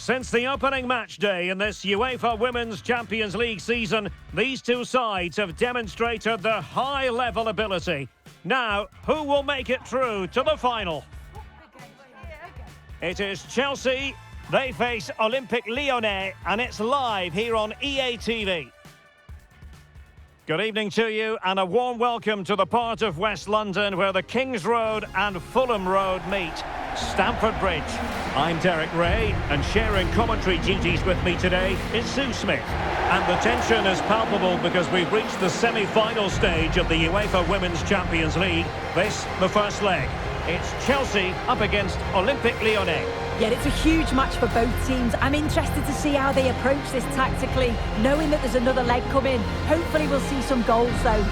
Since the opening match day in this UEFA Women's Champions League season, these two sides have demonstrated their high-level ability. Now, who will make it through to the final? It is Chelsea. They face Olympique Lyonnais, and it's live here on EA TV. Good evening to you, and a warm welcome to the part of West London where the Kings Road and Fulham Road meet, Stamford Bridge. I'm Derek Ray, and sharing commentary duties with me today is Sue Smith. And the tension is palpable because we've reached the semi-final stage of the UEFA Women's Champions League. This, the first leg. It's Chelsea up against Olympique Lyonnais. Yeah, it's a huge match for both teams. I'm interested to see how they approach this tactically, knowing that there's another leg coming. Hopefully we'll see some goals though.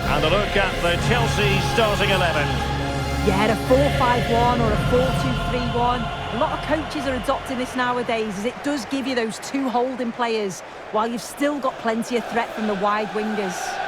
And a look at the Chelsea starting 11. Yeah, a 4-5-1 or a 4-2-3-1. A lot of coaches are adopting this nowadays as it does give you those two holding players while you've still got plenty of threat from the wide wingers.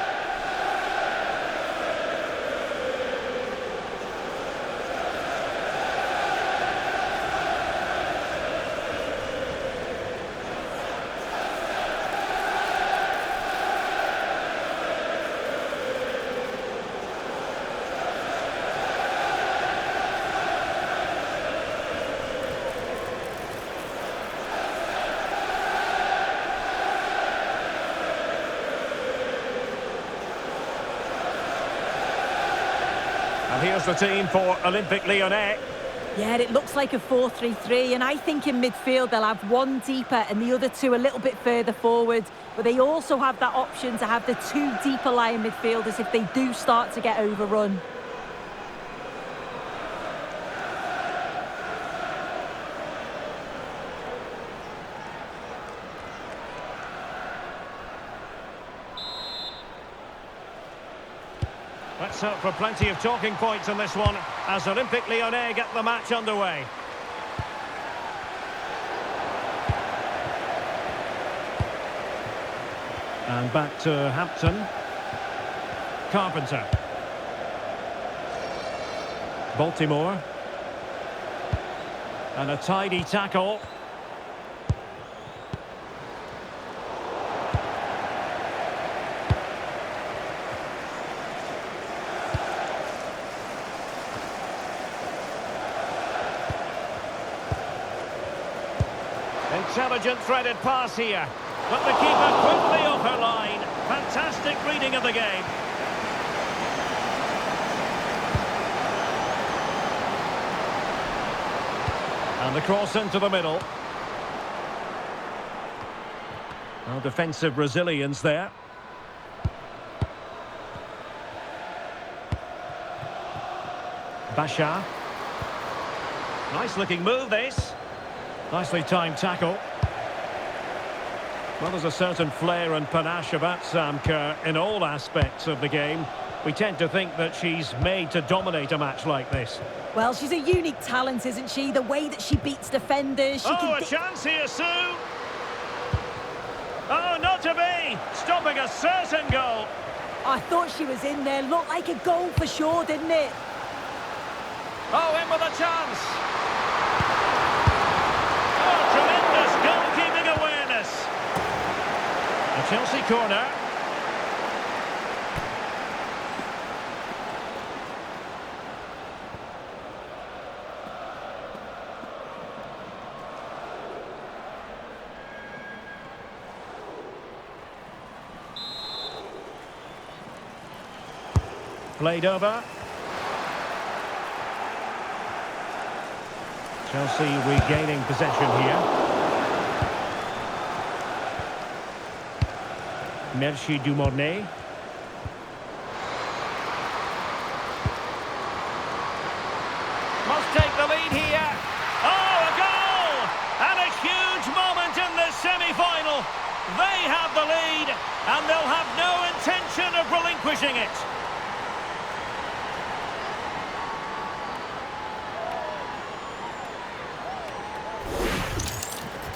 And here's the team for Olympique Lyonnais. Yeah, it looks like a 4-3-3, and I think in midfield they'll have one deeper and the other two a little bit further forward. But they also have that option to have the two deeper lying midfielders if they do start to get overrun. Let's hope for plenty of talking points in this one as Olympique Lyonnais get the match underway. And back to Hampton. Carpenter. Baltimore. And a tidy tackle. Intelligent threaded pass here, but the keeper quickly off her line. Fantastic reading of the game. And the cross into the middle. Well, defensive resilience there. Bashar. Nice looking move this. Nicely timed tackle. Well, there's a certain flair and panache about Sam Kerr in all aspects of the game. We tend to think that she's made to dominate a match like this. Well, she's a unique talent, isn't she? The way that she beats defenders. A chance here, Sue! Oh, not to be! Stopping a certain goal. I thought she was in there. Looked like a goal for sure, didn't it? Oh, in with a chance! Tremendous goalkeeping awareness. A Chelsea corner. Played over. Chelsea regaining possession here. Merci du Mornay. Must take the lead here. Oh, a goal! And a huge moment in this semi-final. They have the lead, and they'll have no intention of relinquishing it.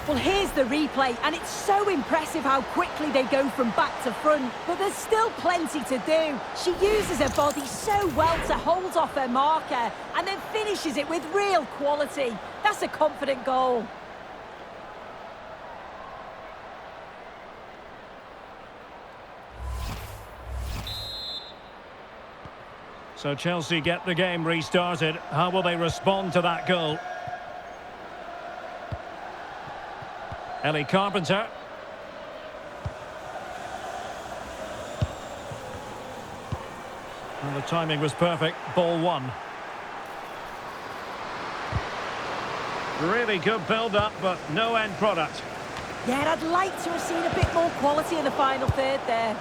Well, here's the replay, and it's so impressive how quickly they go from back to front, but there's still plenty to do. She uses her body so well to hold off her marker, and then finishes it with real quality. That's a confident goal. So Chelsea get the game restarted. How will they respond to that goal? Ellie Carpenter. Well, the timing was perfect. Ball one. Really good build-up, but no end product. Yeah, I'd like to have seen a bit more quality in the final third there.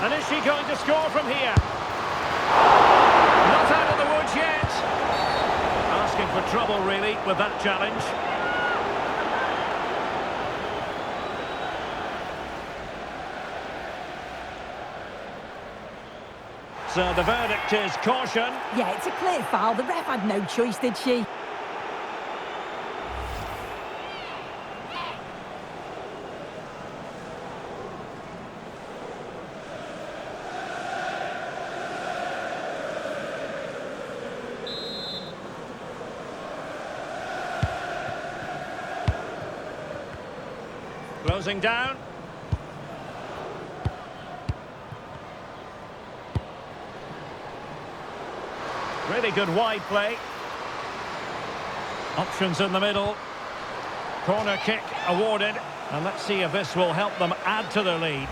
And is she going to score from here? Not out of the woods yet. Asking for trouble, really, with that challenge. So the verdict is caution. Yeah, it's a clear foul. The ref had no choice, did she? Closing down. Really good wide play. Options in the middle. Corner kick awarded. And let's see if this will help them add to their lead.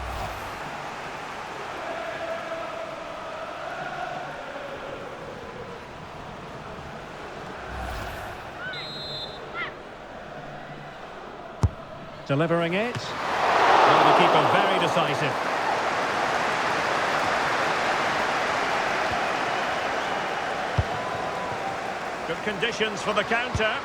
Delivering it. Well, the keeper very decisive. Good conditions for the counter.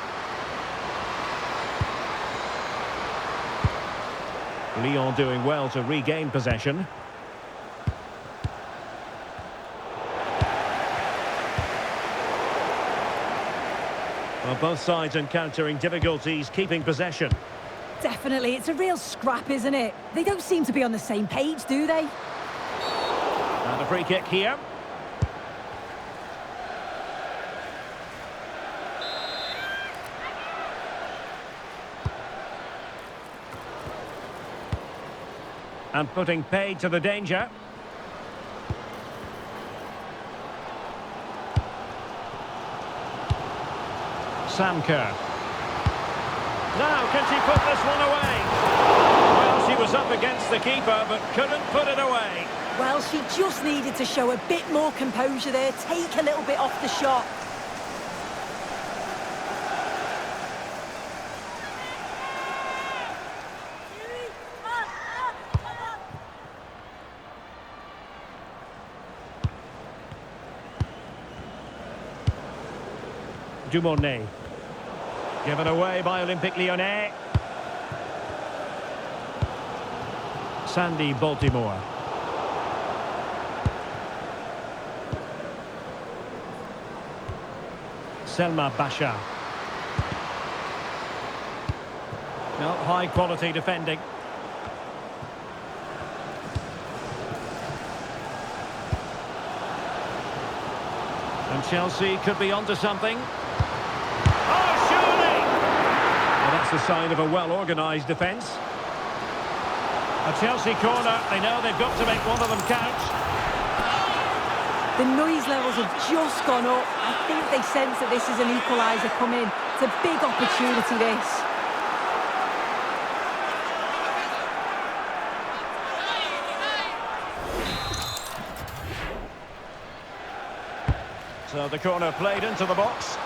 Lyon doing well to regain possession. Well, both sides encountering difficulties keeping possession. Definitely, it's a real scrap, isn't it? They don't seem to be on the same page, do they? And a free kick here. And putting paid to the danger. Sam Kerr. Now, can she put this one away? Well, she was up against the keeper, but couldn't put it away. Well, she just needed to show a bit more composure there, take a little bit off the shot. Du Mornay. Given away by Olympique Lyonnais. Sandy Baltimore. Selma Basha. No, high quality defending. And Chelsea could be onto something. That's the sign of a well-organised defence. A Chelsea corner, they know they've got to make one of them count. The noise levels have just gone up. I think they sense that this is an equaliser coming. It's a big opportunity, this. So the corner played into the box.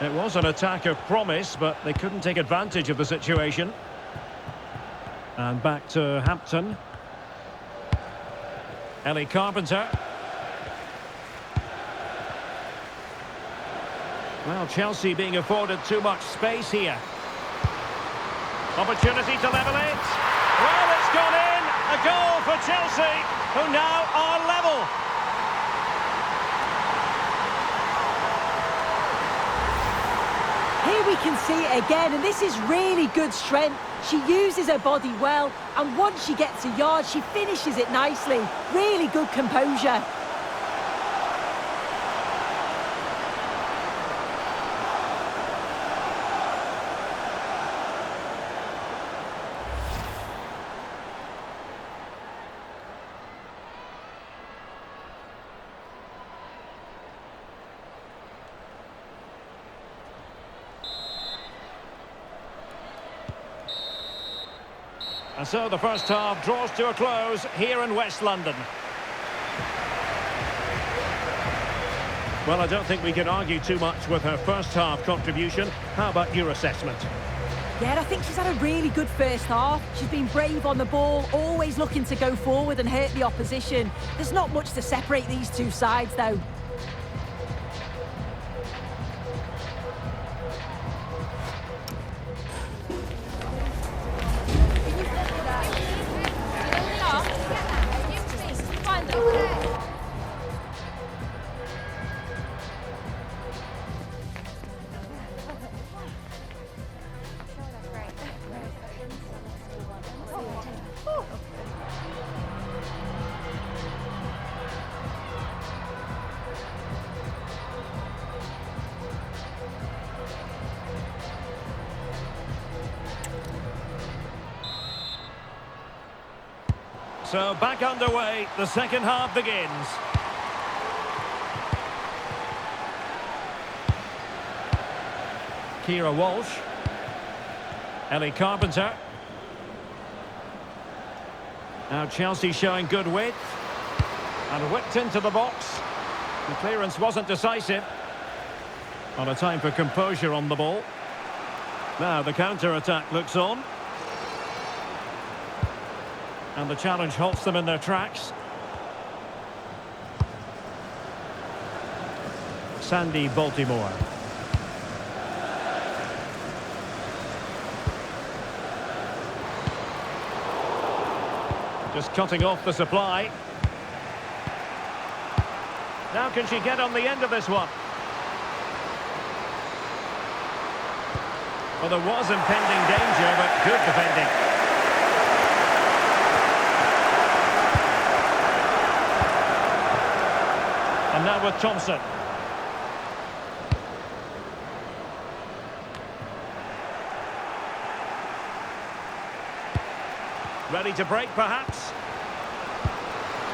It was an attack of promise, but they couldn't take advantage of the situation. And back to Hampton. Ellie Carpenter. Well, Chelsea being afforded too much space here. Opportunity to level it. Well, it's gone in. A goal for Chelsea, who now are level. Here we can see it again, and this is really good strength. She uses her body well, and once she gets a yard, she finishes it nicely. Really good composure. And so the first half draws to a close here in West London. Well, I don't think we can argue too much with her first half contribution. How about your assessment? Yeah, I think she's had a really good first half. She's been brave on the ball, always looking to go forward and hurt the opposition. There's not much to separate these two sides, though. So back underway, the second half begins. Kira Walsh. Ellie Carpenter. Now Chelsea showing good width. And whipped into the box. The clearance wasn't decisive. On a time for composure on the ball. Now the counter-attack looks on. And the challenge halts them in their tracks. Sandy Baltimore. Just cutting off the supply. Now can she get on the end of this one? Well, there was impending danger, but good defending. And now with Thompson. Ready to break, perhaps.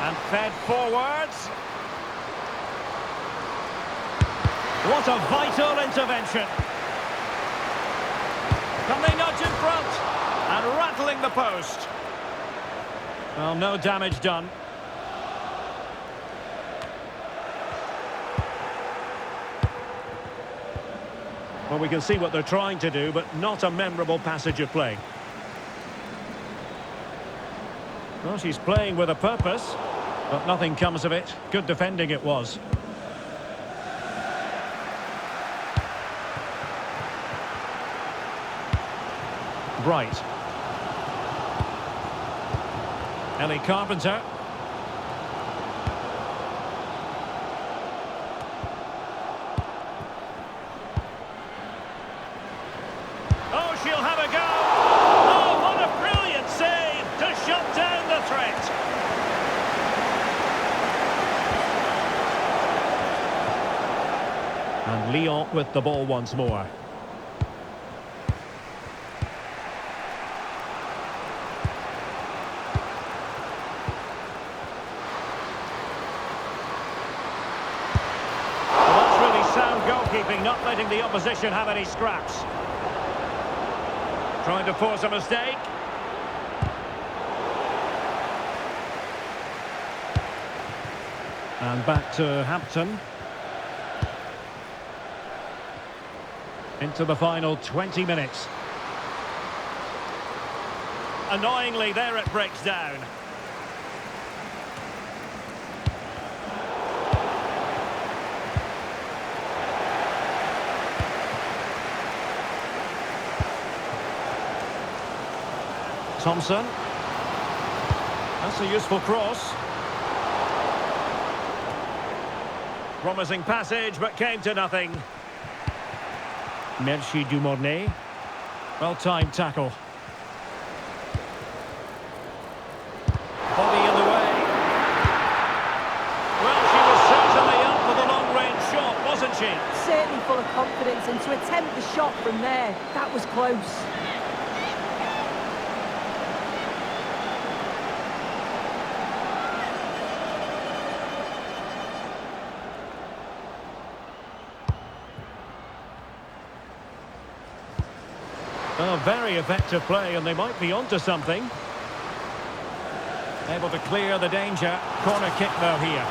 And fed forwards. What a vital intervention. Can they nudge in front? And rattling the post. Well, no damage done. Well, we can see what they're trying to do, but not a memorable passage of play. Well, she's playing with a purpose, but nothing comes of it. Good defending it was. Bright. Ellie Carpenter. She'll have a go. Oh, what a brilliant save to shut down the threat. And Lyon with the ball once more. Well, that's really sound goalkeeping, not letting the opposition have any scraps. Trying to force a mistake. And back to Hampton. Into the final 20 minutes. Annoyingly, there it breaks down. Thompson. That's a useful cross. Promising passage, but came to nothing. Merci Dumornay. Well-timed tackle. Body in the way. Well, she was certainly up for the long-range shot, wasn't she? Certainly full of confidence, and to attempt the shot from there, that was close. Oh, very effective play, and they might be onto something. Able to clear the danger. Corner kick though here.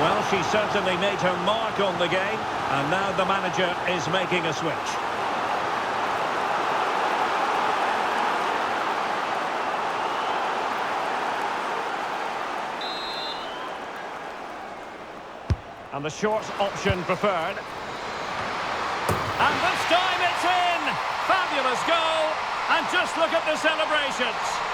Well, she certainly made her mark on the game, and now the manager is making a switch. And the short option preferred. And this time it's in! Fabulous goal! And just look at the celebrations!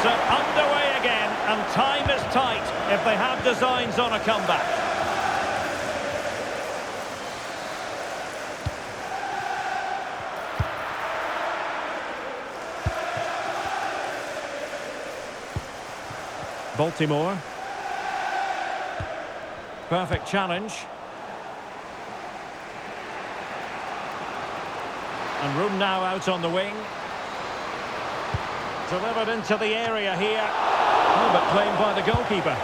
So underway again, and time is tight if they have designs on a comeback. Baltimore. Perfect challenge. And room now out on the wing. Delivered into the area here. Oh, but claimed by the goalkeeper.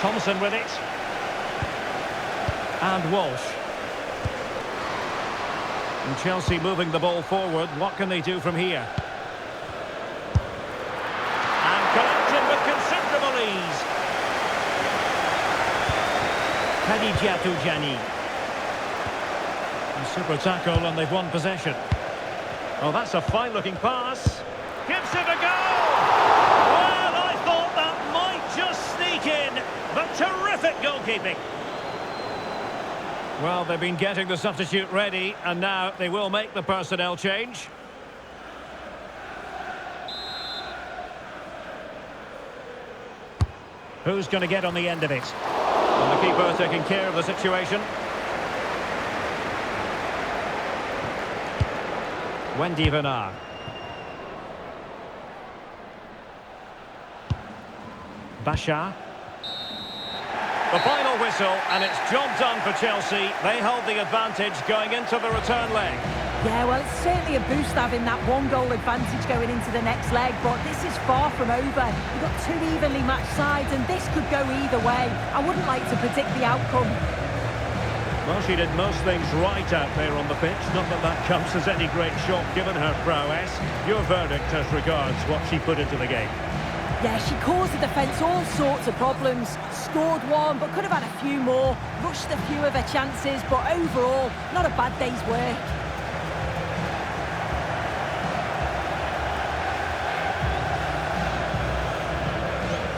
Thompson with it. And Walsh. And Chelsea moving the ball forward. What can they do from here? And collected with considerable ease. Khadija Jani. A super tackle, and they've won possession. Oh, that's a fine-looking pass. Gives it a go! Well, I thought that might just sneak in, but terrific goalkeeping. Well, they've been getting the substitute ready, and now they will make the personnel change. Who's going to get on the end of it? And the keeper taking care of the situation. Wendy Venard. Bashar. The final whistle, and it's job done for Chelsea. They hold the advantage going into the return leg. Yeah, well, it's certainly a boost having that one-goal advantage going into the next leg, but this is far from over. You've got two evenly matched sides, and this could go either way. I wouldn't like to predict the outcome. Well, she did most things right out there on the pitch. Not that that comes as any great shock given her prowess. Your verdict as regards what she put into the game. Yeah, she caused the defence all sorts of problems. Scored one, but could have had a few more. Rushed a few of her chances, but overall, not a bad day's work.